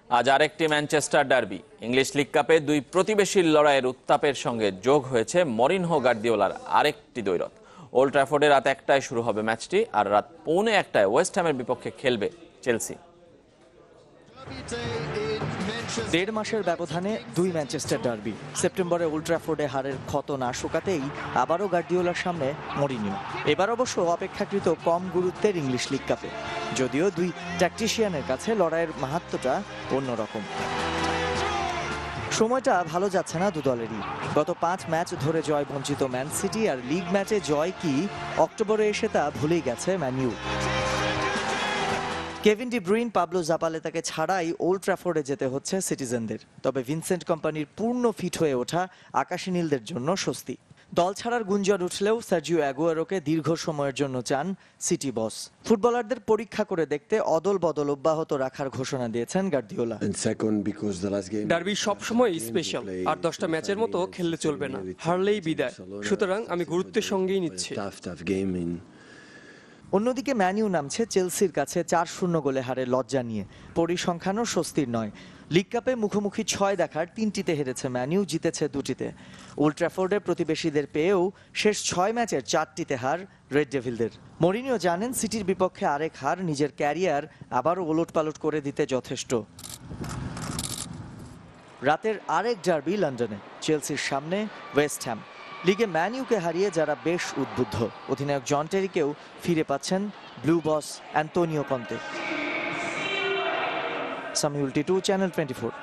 আজ আরেকটি Manchester derby. English league কাপে দুই প্রতিবেশীর লড়াইয়ের উত্তাপের সঙ্গে যোগ হয়েছে মরিনহো গার্দিওলার আরেকটি দ্বৈরথ। ওল্ড ট্র্যাফোর্ডে রাত 1টায় শুরু হবে ম্যাচটি, আর রাত 1:15 ওয়েস্ট হ্যামের বিপক্ষে খেলবে চেলসি। 1.5 মাসের ব্যবধানে দুই ম্যানচেস্টার ডার্বি। সেপ্টেম্বরে ওল্ড ট্র্যাফোর্ডে হারের ক্ষত না শুকাতেই আবারও গার্দিওলার সামনে মরিনিও। এবার অবশ্য অপেক্ষাকৃত কম গুরুত্বের ইংলিশ লিগ কাপে, যদিও দুই ট্যাকটিশিয়ানের কাছে লড়াইয়ের মাহাত্ম্যটা অন্যরকম। সময়টা ভালো যাচ্ছে না দু দলেরই। গত 5 ম্যাচ ধরে জয় বঞ্চিত ম্যান সিটি, আর লিগ ম্যাচে জয় কি অক্টোবরে এসে তা ভুলেই গেছে Man U. Kevin De Bruyne, Pablo Zabaleta ছাড়াই ওল্ড ট্র্যাফোর্ডে যেতে হচ্ছে সিটিজেনদের। তবে ভিনসেন্ট কোম্পানির পূর্ণ ফিট হয়ে ওঠা আকাশী নীলদের জন্য স্বস্তি। দল ছাড়ার গুঞ্জন উঠলেও সার্জিও অ্যাগুয়েরোকে দীর্ঘ সময়ের জন্য চান সিটি বস। ফুটবলারদের পরীক্ষা করে দেখতে অদল বদল অব্যাহত রাখার ঘোষণা দিয়েছেন গার্দিওলা। ডার্বি সবসময় স্পেশাল, আর 10টা ম্যাচের মতো খেললে চলবে না, হারলেই বিদায়। সুতরাং আমি গুরুত্বের সঙ্গেই নিচ্ছি। অন্যদিকে ম্যান ইউ নামছে চেলসির কাছে 4-0 গোলে হারে লজ্জা নিয়ে। পরিসংখ্যানও স্বস্তির নয়। লিগ কাপে মুখোমুখি 6 দেখার 3টিতে হেরেছে ম্যান ইউ, জিতেছে 2টিতে। ওল্ড ট্র্যাফোর্ডে প্রতিবেশীদের পেয়েও শেষ 6 ম্যাচের 4টিতে হার রেড ডেভিলদের। মরিনিও জানেন সিটির বিপক্ষে আরেক হার নিজের ক্যারিয়ার আবারও ওলটপালট করে দিতে যথেষ্ট। রাতের আরেক ডার্বি লন্ডনে, চেলসির সামনে ওয়েস্ট হ্যাম। লিগে ম্যান ইউকে হারিয়ে যারা বেশ উদ্বুদ্ধ, অধিনায়ক জন টেরিকেও ফিরে পাচ্ছেন ব্লু বস অ্যান্তোনিও কন্তে। সামিউল টিটু, চ্যানেল 24।